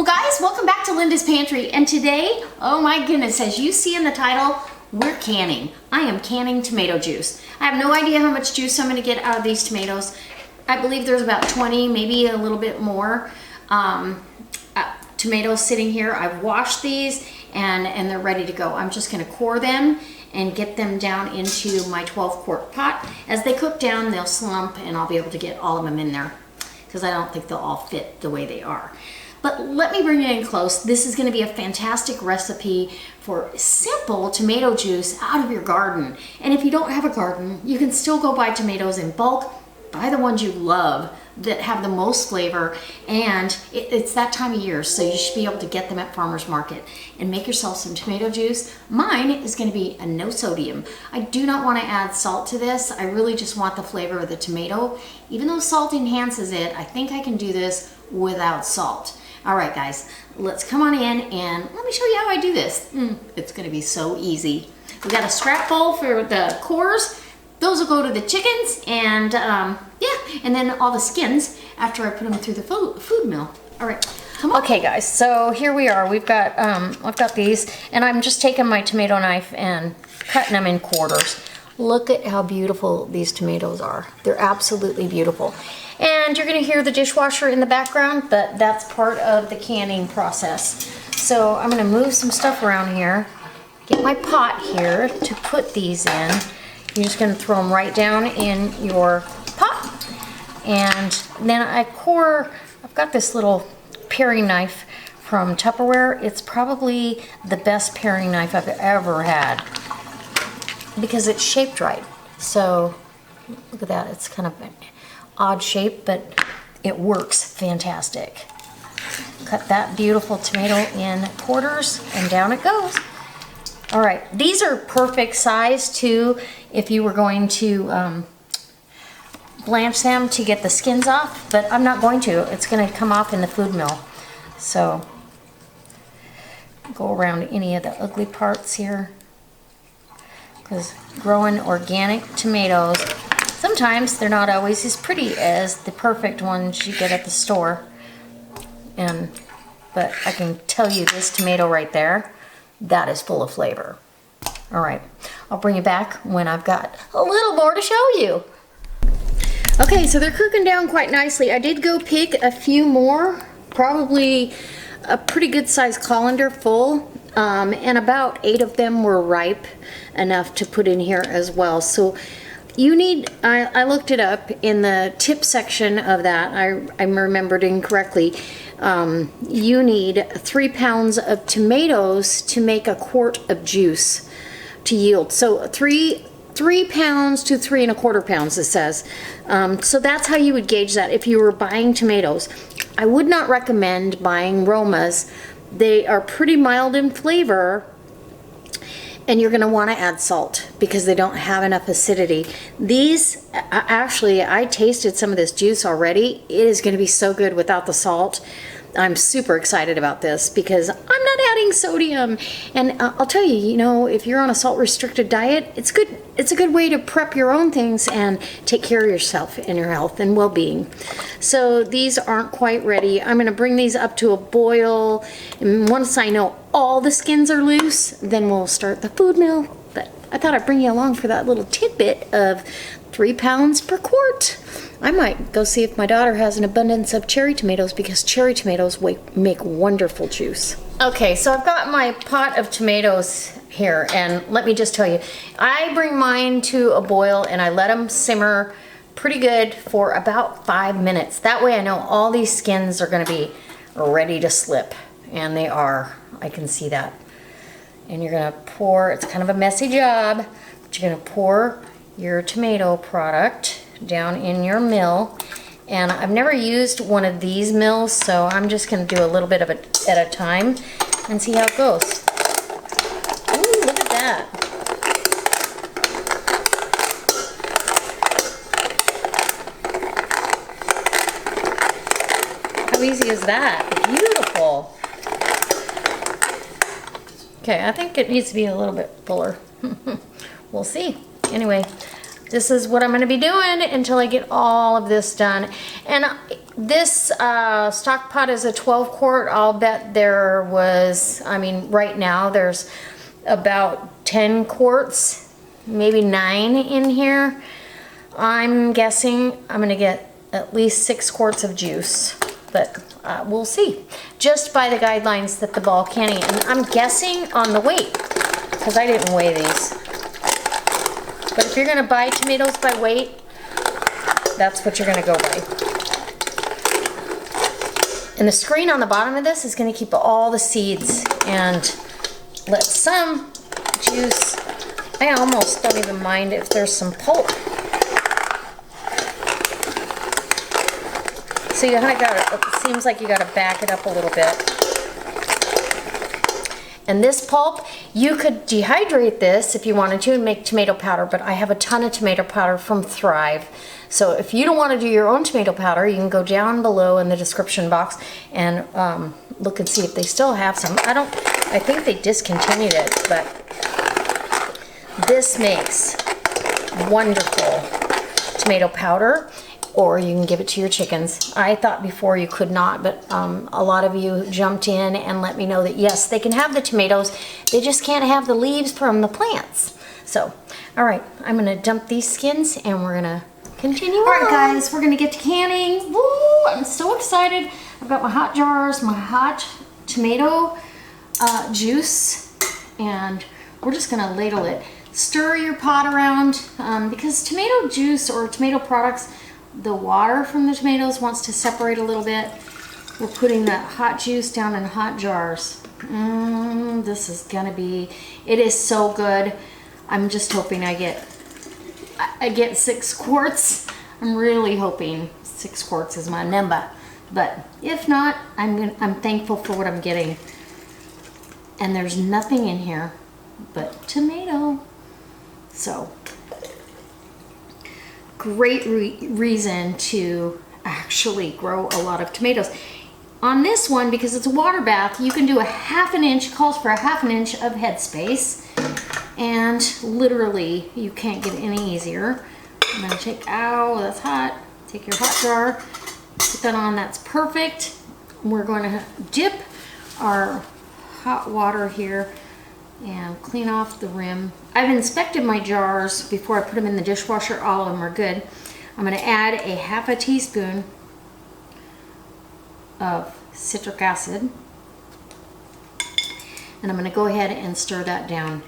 Well guys, welcome back to Linda's Pantry, and today, oh my goodness, as you see in the title, we're canning. I am canning tomato juice. I have no idea how much juice I'm going to get out of these tomatoes. I believe there's about 20, maybe a little bit more tomatoes sitting here. I've washed these and they're ready to go. I'm just going to core them and get them down into my 12-quart pot. As they cook down, they'll slump and I'll be able to get all of them in there because I don't think they'll all fit the way they are. But let me bring it in close. This is gonna be a fantastic recipe for simple tomato juice out of your garden. And if you don't have a garden, you can still go buy tomatoes in bulk. Buy the ones you love that have the most flavor, and it's that time of year, so you should be able to get them at farmer's market and make yourself some tomato juice. Mine is gonna be a no sodium. I do not wanna add salt to this. I really just want the flavor of the tomato. Even though salt enhances it, I think I can do this without salt. All right, guys, let's come on in and let me show you how I do this. It's gonna be so easy. We got a scrap bowl for the cores. Those will go to the chickens, and yeah, and then all the skins after I put them through the food mill. All right, come on. Okay, guys, so here we are. We've got, I've got these, and I'm just taking my tomato knife and cutting them in quarters. Look at how beautiful these tomatoes are. They're absolutely beautiful. And you're gonna hear the dishwasher in the background, but that's part of the canning process. So I'm gonna move some stuff around here, get my pot here to put these in. You're just gonna throw them right down in your pot. And then I've got this little paring knife from Tupperware. It's probably the best paring knife I've ever had because it's shaped right. So look at that, it's kind of an odd shape, but it works fantastic. Cut that beautiful tomato in quarters and down it goes. All right, these are perfect size too if you were going to blanch them to get the skins off, but I'm not going to. It's gonna come off in the food mill. So go around any of the ugly parts here, because growing organic tomatoes, sometimes they're not always as pretty as the perfect ones you get at the store. But I can tell you this tomato right there, that is full of flavor. All right, I'll bring you back when I've got a little more to show you. Okay, so they're cooking down quite nicely. I did go pick a few more, probably a pretty good sized colander full, and about 8 of them were ripe enough to put in here as well. So you need, I looked it up in the tip section of that, I remembered incorrectly. You need 3 pounds of tomatoes to make a quart of juice to yield. So 3 pounds to 3 1/4 pounds, it says. So that's how you would gauge that if you were buying tomatoes. I would not recommend buying Romas. They are pretty mild in flavor, and you're going to want to add salt because they don't have enough acidity. These, actually, I tasted some of this juice already. It is going to be so good without the salt. I'm super excited about this because I'm not adding sodium. And I'll tell you, you know, if you're on a salt-restricted diet, it's good. It's a good way to prep your own things and take care of yourself and your health and well-being. So these aren't quite ready. I'm going to bring these up to a boil. And once I know all the skins are loose, then we'll start the food mill. But I thought I'd bring you along for that little tidbit of 3 pounds per quart. I might go see if my daughter has an abundance of cherry tomatoes because cherry tomatoes make wonderful juice. Okay, so I've got my pot of tomatoes here, and let me just tell you, I bring mine to a boil and I let them simmer pretty good for about 5 minutes. That way I know all these skins are gonna be ready to slip, and they are. I can see that. And you're gonna pour, it's kind of a messy job, but you're gonna pour your tomato product down in your mill. And I've never used one of these mills, so I'm just going to do a little bit of it at a time and see how it goes. Ooh, look at that. How easy is that? Beautiful. Okay, I think it needs to be a little bit fuller. We'll see. Anyway, this is what I'm going to be doing until I get all of this done. And this stock pot is a 12 quart. I'll bet there was, I mean, right now there's about 10 quarts, maybe 9 in here. I'm guessing I'm going to get at least 6 quarts of juice, but we'll see. Just by the guidelines that the ball canning, and I'm guessing on the weight, because I didn't weigh these. But if you're going to buy tomatoes by weight, that's what you're going to go by. And the screen on the bottom of this is going to keep all the seeds and let some juice. I almost don't even mind if there's some pulp. So you kind of got it seems like you got to back it up a little bit. And this pulp, you could dehydrate this if you wanted to and make tomato powder, but I have a ton of tomato powder from Thrive. So if you don't want to do your own tomato powder, you can go down below in the description box and look and see if they still have some. I think they discontinued it, but this makes wonderful tomato powder. Or you can give it to your chickens. I thought before you could not, but a lot of you jumped in and let me know that yes, they can have the tomatoes, they just can't have the leaves from the plants. So, all right, I'm gonna dump these skins and we're gonna continue. All right, guys, we're gonna get to canning. Woo, I'm so excited. I've got my hot jars, my hot tomato juice, and we're just gonna ladle it. Stir your pot around because tomato juice or tomato products, the water from the tomatoes wants to separate a little bit. We're putting that hot juice down in hot jars. This is gonna be, it is so good. I'm just hoping I get 6 quarts. I'm really hoping 6 quarts is my number. But if not, I'm thankful for what I'm getting. And there's nothing in here but tomato. So great reason to actually grow a lot of tomatoes. On this one, because it's a water bath, you can do a 1/2 inch, calls for a 1/2 inch of headspace. And literally, you can't get any easier. I'm gonna take, ow, that's hot. Take your hot jar, put that on, that's perfect. We're going to dip our hot water here and clean off the rim. I've inspected my jars before I put them in the dishwasher. All of them are good. I'm going to add a 1/2 teaspoon of citric acid. And I'm going to go ahead and stir that down.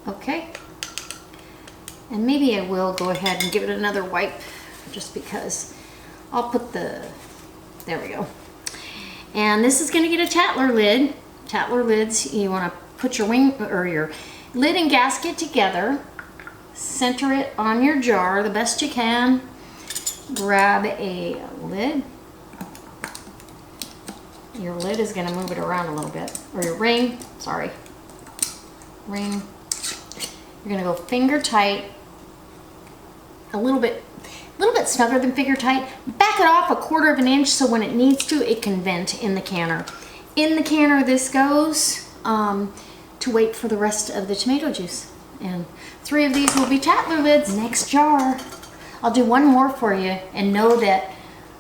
Okay. And maybe I will go ahead and give it another wipe just because. I'll put the, there we go. And this is going to get a Tattler lid. Tattler lids, you want to put your wing or your lid and gasket together, center it on your jar the best you can, grab a lid. Your lid is going to move it around a little bit, or your ring, sorry, ring. You're going to go finger tight, a little bit snugger than finger tight. Back it off 1/4 inch so when it needs to, it can vent in the canner. In the canner this goes to wait for the rest of the tomato juice. And 3 of these will be Tattler lids. Next jar. I'll do one more for you and know that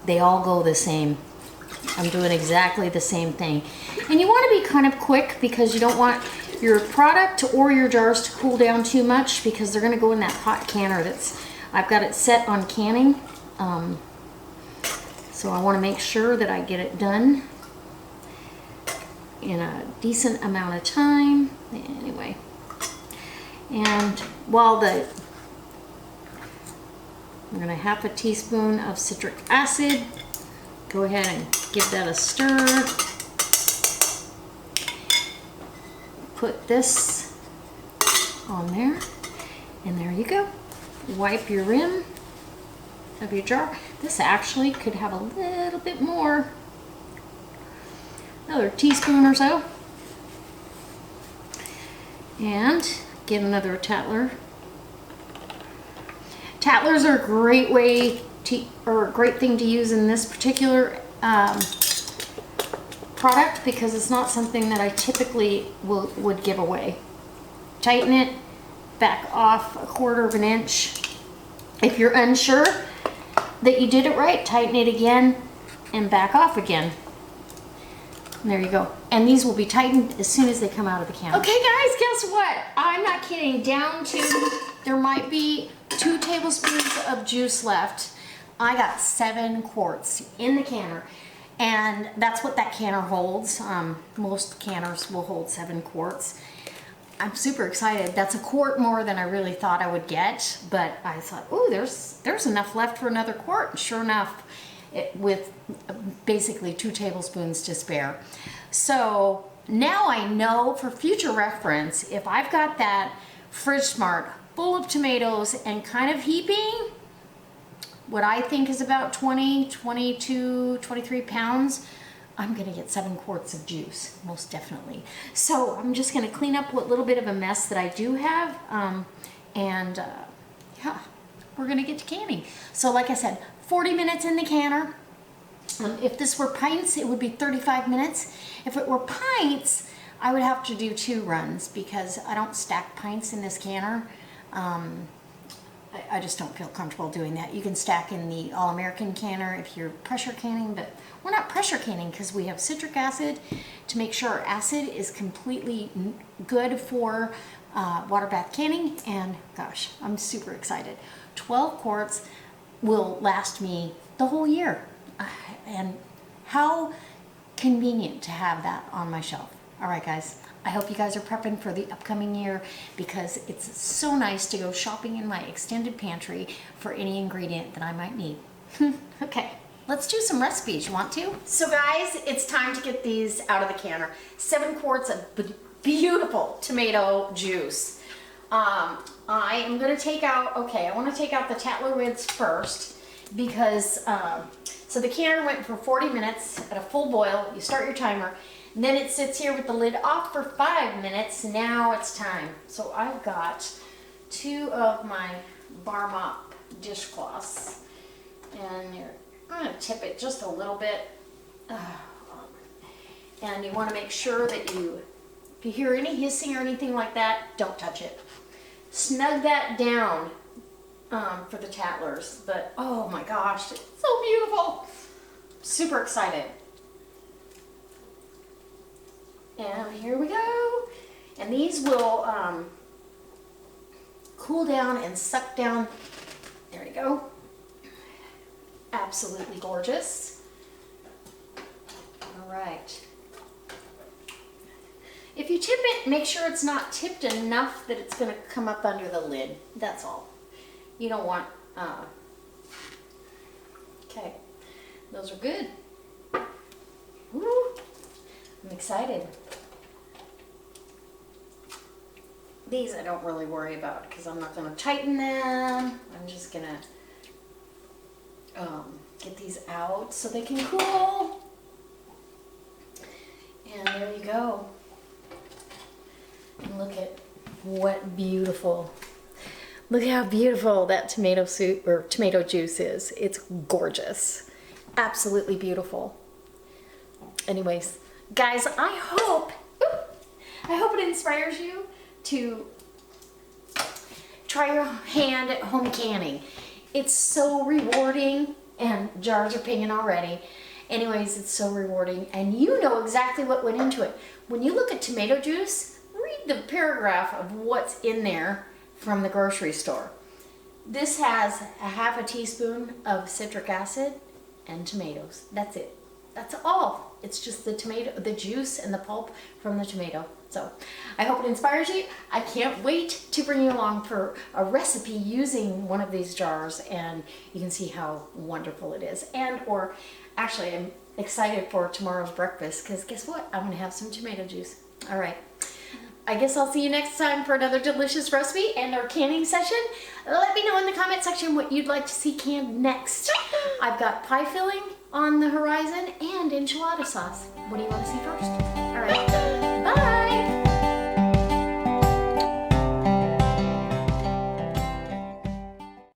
they all go the same. I'm doing exactly the same thing. And you want to be kind of quick because you don't want your product or your jars to cool down too much because they're going to go in that hot canner I've got it set on canning. So I want to make sure that I get it done in a decent amount of time. Anyway, and while I'm gonna 1/2 teaspoon of citric acid. Go ahead and give that a stir. Put this on there, and there you go. Wipe your rim of your jar. This actually could have a little bit more. Another teaspoon or so. And get another Tattler. Tattlers are a great way to, or a great thing to use in this particular product because it's not something that I typically would give away. Tighten it, back off 1/4 of an inch. If you're unsure that you did it right, tighten it again and back off again. And there you go. And these will be tightened as soon as they come out of the can. Okay guys, guess what? I'm not kidding. Down to, there might be 2 tablespoons of juice left. I got 7 quarts in the canner. And that's what that canner holds. Most canners will hold 7 quarts. I'm super excited. That's a quart more than I really thought I would get, but I thought, oh, there's enough left for another quart. And sure enough, with basically 2 tablespoons to spare. So now I know for future reference, if I've got that Fridge Smart full of tomatoes and kind of heaping, what I think is about 20, 22, 23 pounds, I'm gonna get 7 quarts of juice, most definitely. So I'm just gonna clean up what little bit of a mess that I do have, yeah, we're gonna get to canning. So like I said, 40 minutes in the canner. If this were pints, it would be 35 minutes. If it were pints, I would have to do 2 runs because I don't stack pints in this canner. I just don't feel comfortable doing that. You can stack in the All-American canner if you're pressure canning, but we're not pressure canning because we have citric acid to make sure our acid is completely good for water bath canning. And gosh, I'm super excited. 12 quarts will last me the whole year. And how convenient to have that on my shelf. All right, guys. I hope you guys are prepping for the upcoming year because it's so nice to go shopping in my extended pantry for any ingredient that I might need. Okay, let's do some recipes. You want to? So guys, it's time to get these out of the canner. 7 quarts of beautiful tomato juice. I am going to take out, okay, I want to take out the Tatler lids first because, so the canner went for 40 minutes at a full boil. You start your timer. And then it sits here with the lid off for 5 minutes. Now it's time. So I've got 2 of my bar mop dishcloths. And I'm going to tip it just a little bit. And you want to make sure that if you hear any hissing or anything like that, don't touch it. Snug that down for the Tatlers. But oh my gosh, it's so beautiful. Super excited. And here we go. And these will cool down and suck down. There you go. Absolutely gorgeous. All right. If you tip it, make sure it's not tipped enough that it's going to come up under the lid. That's all. You don't want, okay. Those are good. Woo. I'm excited. These I don't really worry about because I'm not going to tighten them. I'm just going to get these out so they can cool. And there you go. And look at what beautiful. Look how beautiful that tomato soup or tomato juice is. It's gorgeous. Absolutely beautiful. Anyways, guys, I hope it inspires you to try your hand at home canning. It's so rewarding, and jars are pinging already. Anyways, it's so rewarding, and you know exactly what went into it. When you look at tomato juice, read the paragraph of what's in there from the grocery store. This has a 1/2 teaspoon of citric acid and tomatoes. That's it. That's all. It's just the tomato, the juice and the pulp from the tomato. So I hope it inspires you. I can't wait to bring you along for a recipe using one of these jars, and you can see how wonderful it is. And or actually I'm excited for tomorrow's breakfast because guess what? I'm gonna have some tomato juice. All right. I guess I'll see you next time for another delicious recipe and our canning session. Let me know in the comment section what you'd like to see canned next. I've got pie filling on the horizon and enchilada sauce. What do you want to see first? All right, bye.